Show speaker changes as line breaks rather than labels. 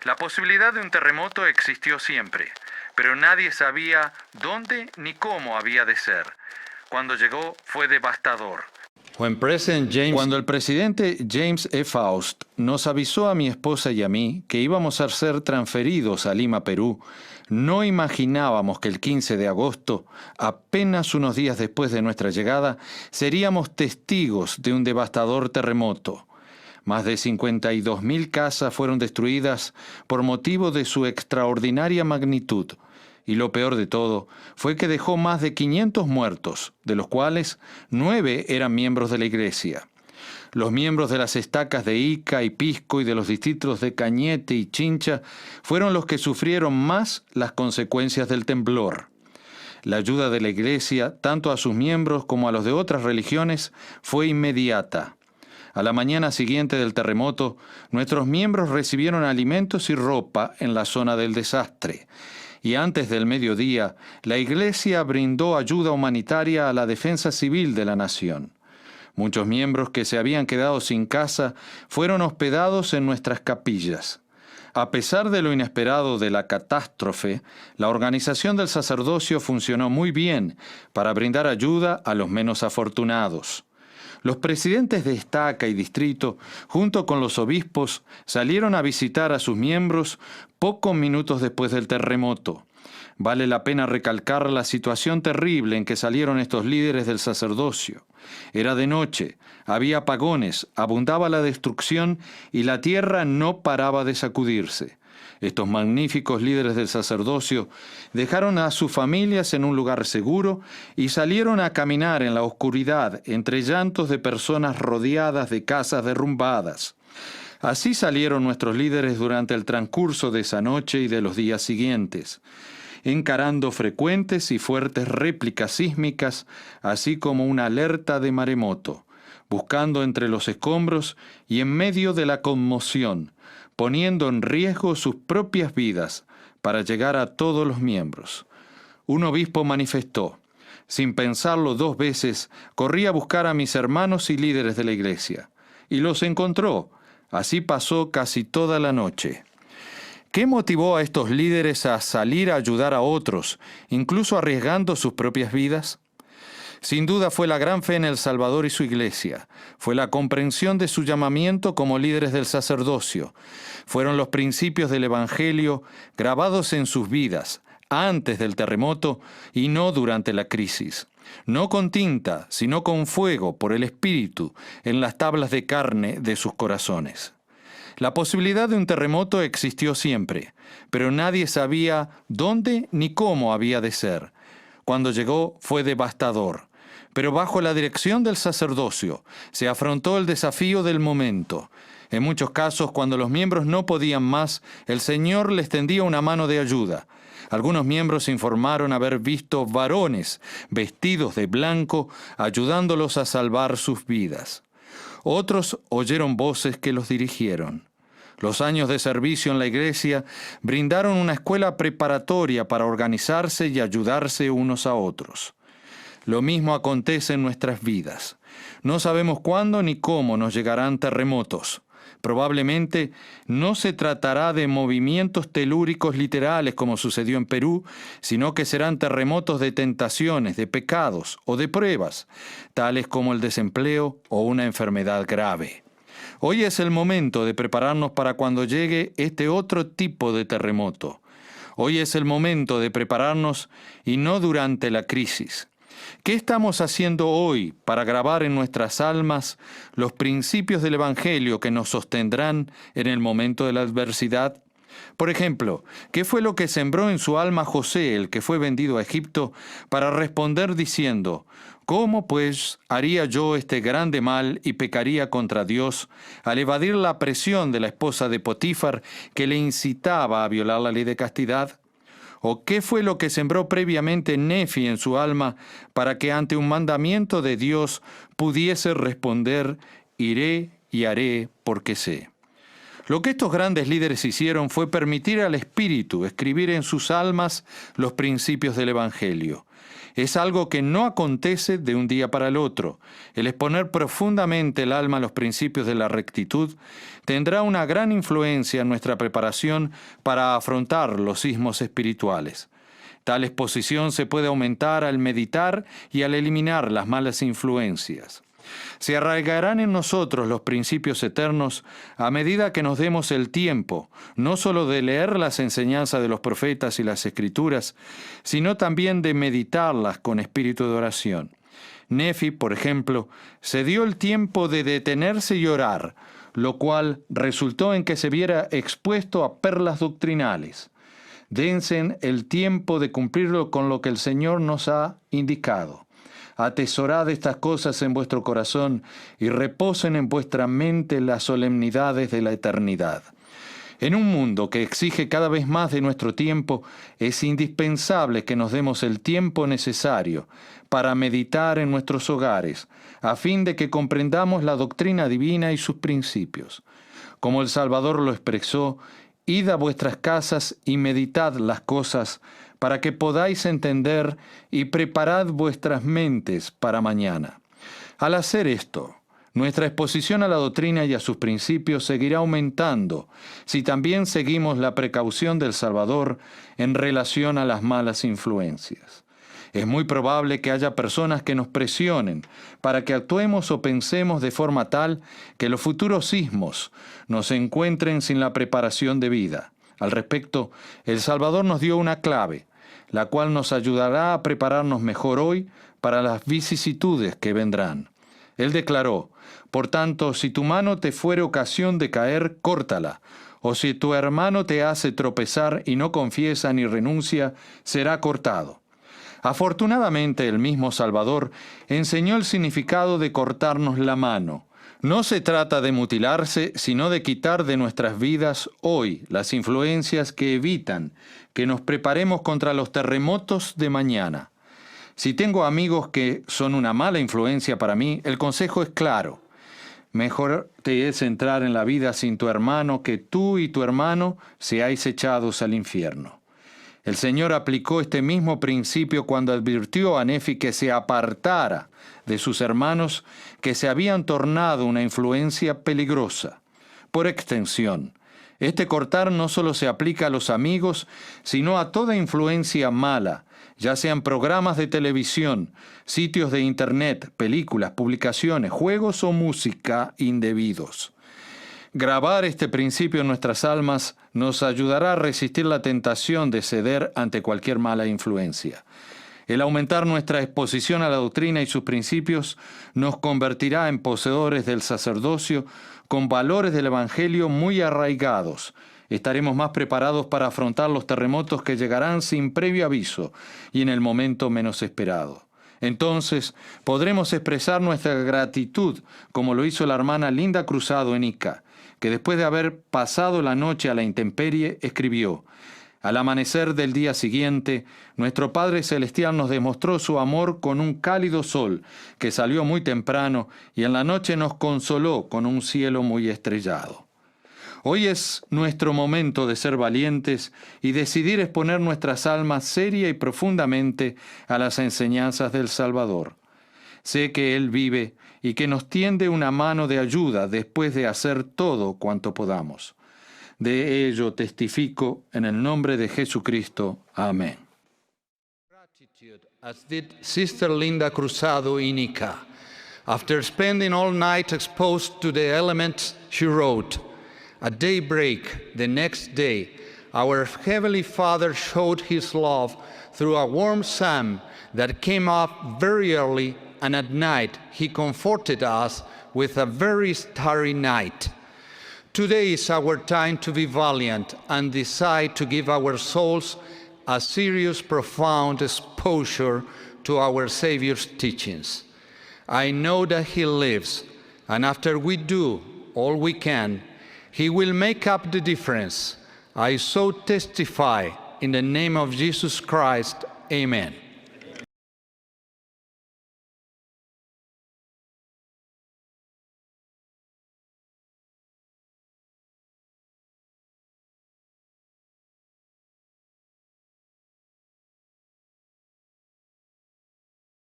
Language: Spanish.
La posibilidad de un terremoto existió siempre, pero nadie sabía dónde ni cómo había de ser. Cuando llegó fue devastador. Cuando el presidente James E. Faust nos avisó a mi esposa y a mí que íbamos a ser transferidos a Lima, Perú, no imaginábamos que el 15 de agosto, apenas unos días después de nuestra llegada, seríamos testigos de un devastador terremoto. Más de 52.000 casas fueron destruidas por motivo de su extraordinaria magnitud. Y lo peor de todo fue que dejó más de 500 muertos, de los cuales 9 eran miembros de la iglesia. Los miembros de las estacas de Ica y Pisco y de los distritos de Cañete y Chincha fueron los que sufrieron más las consecuencias del temblor. La ayuda de la iglesia, tanto a sus miembros como a los de otras religiones, fue inmediata. A la mañana siguiente del terremoto, nuestros miembros recibieron alimentos y ropa en la zona del desastre. Y antes del mediodía, la Iglesia brindó ayuda humanitaria a la defensa civil de la nación. Muchos miembros que se habían quedado sin casa fueron hospedados en nuestras capillas. A pesar de lo inesperado de la catástrofe, la organización del sacerdocio funcionó muy bien para brindar ayuda a los menos afortunados. Los presidentes de estaca y distrito, junto con los obispos, salieron a visitar a sus miembros pocos minutos después del terremoto. Vale la pena recalcar la situación terrible en que salieron estos líderes del sacerdocio. Era de noche, había apagones, abundaba la destrucción y la tierra no paraba de sacudirse. Estos magníficos líderes del sacerdocio dejaron a sus familias en un lugar seguro y salieron a caminar en la oscuridad entre llantos de personas rodeadas de casas derrumbadas. Así salieron nuestros líderes durante el transcurso de esa noche y de los días siguientes, encarando frecuentes y fuertes réplicas sísmicas, así como una alerta de maremoto, buscando entre los escombros y en medio de la conmoción, poniendo en riesgo sus propias vidas para llegar a todos los miembros. Un obispo manifestó: sin pensarlo 2 veces, corrí a buscar a mis hermanos y líderes de la iglesia, y los encontró. Así pasó casi toda la noche. ¿Qué motivó a estos líderes a salir a ayudar a otros, incluso arriesgando sus propias vidas? Sin duda fue la gran fe en el Salvador y su iglesia. Fue la comprensión de su llamamiento como líderes del sacerdocio. Fueron los principios del Evangelio grabados en sus vidas, antes del terremoto y no durante la crisis. No con tinta, sino con fuego por el Espíritu en las tablas de carne de sus corazones. La posibilidad de un terremoto existió siempre, pero nadie sabía dónde ni cómo había de ser. Cuando llegó fue devastador, pero bajo la dirección del sacerdocio se afrontó el desafío del momento. En muchos casos, cuando los miembros no podían más, el Señor les tendía una mano de ayuda. Algunos miembros informaron haber visto varones vestidos de blanco ayudándolos a salvar sus vidas. Otros oyeron voces que los dirigieron. Los años de servicio en la iglesia brindaron una escuela preparatoria para organizarse y ayudarse unos a otros. Lo mismo acontece en nuestras vidas. No sabemos cuándo ni cómo nos llegarán terremotos. Probablemente no se tratará de movimientos telúricos literales como sucedió en Perú, sino que serán terremotos de tentaciones, de pecados o de pruebas, tales como el desempleo o una enfermedad grave. Hoy es el momento de prepararnos para cuando llegue este otro tipo de terremoto. Hoy es el momento de prepararnos y no durante la crisis. ¿Qué estamos haciendo hoy para grabar en nuestras almas los principios del Evangelio que nos sostendrán en el momento de la adversidad? Por ejemplo, ¿qué fue lo que sembró en su alma José, el que fue vendido a Egipto, para responder diciendo: ¿cómo pues haría yo este grande mal y pecaría contra Dios al evadir la presión de la esposa de Potifar que le incitaba a violar la ley de castidad? ¿O qué fue lo que sembró previamente Nefi en su alma para que ante un mandamiento de Dios pudiese responder: iré y haré porque sé? Lo que estos grandes líderes hicieron fue permitir al Espíritu escribir en sus almas los principios del Evangelio. Es algo que no acontece de un día para el otro. El exponer profundamente el alma a los principios de la rectitud tendrá una gran influencia en nuestra preparación para afrontar los sismos espirituales. Tal exposición se puede aumentar al meditar y al eliminar las malas influencias. Se arraigarán en nosotros los principios eternos a medida que nos demos el tiempo, no solo de leer las enseñanzas de los profetas y las Escrituras, sino también de meditarlas con espíritu de oración. Nefi, por ejemplo, se dio el tiempo de detenerse y orar, lo cual resultó en que se viera expuesto a perlas doctrinales. Dense el tiempo de cumplirlo con lo que el Señor nos ha indicado. Atesorad estas cosas en vuestro corazón y reposen en vuestra mente las solemnidades de la eternidad. En un mundo que exige cada vez más de nuestro tiempo, es indispensable que nos demos el tiempo necesario para meditar en nuestros hogares, a fin de que comprendamos la doctrina divina y sus principios. Como el Salvador lo expresó, id a vuestras casas y meditad las cosas para que podáis entender y preparad vuestras mentes para mañana. Al hacer esto, nuestra exposición a la doctrina y a sus principios seguirá aumentando si también seguimos la precaución del Salvador en relación a las malas influencias. Es muy probable que haya personas que nos presionen para que actuemos o pensemos de forma tal que los futuros sismos nos encuentren sin la preparación debida. Al respecto, el Salvador nos dio una clave, la cual nos ayudará a prepararnos mejor hoy para las vicisitudes que vendrán. Él declaró: por tanto, si tu mano te fuere ocasión de caer, córtala, o si tu hermano te hace tropezar y no confiesa ni renuncia, será cortado. Afortunadamente, el mismo Salvador enseñó el significado de cortarnos la mano. No se trata de mutilarse, sino de quitar de nuestras vidas hoy las influencias que evitan que nos preparemos contra los terremotos de mañana. Si tengo amigos que son una mala influencia para mí, el consejo es claro. Mejor te es entrar en la vida sin tu hermano que tú y tu hermano seáis echados al infierno. El Señor aplicó este mismo principio cuando advirtió a Nefi que se apartara de sus hermanos que se habían tornado una influencia peligrosa. Por extensión, este cortar no solo se aplica a los amigos, sino a toda influencia mala, ya sean programas de televisión, sitios de internet, películas, publicaciones, juegos o música indebidos. Grabar este principio en nuestras almas nos ayudará a resistir la tentación de ceder ante cualquier mala influencia. El aumentar nuestra exposición a la doctrina y sus principios nos convertirá en poseedores del sacerdocio con valores del Evangelio muy arraigados. Estaremos más preparados para afrontar los terremotos que llegarán sin previo aviso y en el momento menos esperado. Entonces podremos expresar nuestra gratitud como lo hizo la hermana Linda Cruzado en Ica, que después de haber pasado la noche a la intemperie, escribió: al amanecer del día siguiente, nuestro Padre Celestial nos demostró su amor con un cálido sol que salió muy temprano y en la noche nos consoló con un cielo muy estrellado. Hoy es nuestro momento de ser valientes y decidir exponer nuestras almas seria y profundamente a las enseñanzas del Salvador. Sé que Él vive y que nos tiende una mano de ayuda después de hacer todo cuanto podamos. De ello testifico en el nombre de Jesucristo. Amén. Gratitude, as did Sister Linda Cruzado in Ica. After spending all night exposed to the elements, she wrote, "At daybreak the next day, our Heavenly Father showed His love through a warm sun that came up very early, and at night He comforted us with a very starry night. Today is our time to be valiant and decide to give our souls a serious, profound exposure to our Savior's teachings. I know that He lives, and after we do all we can, He will make up the difference. I so testify in the name of Jesus Christ. Amen."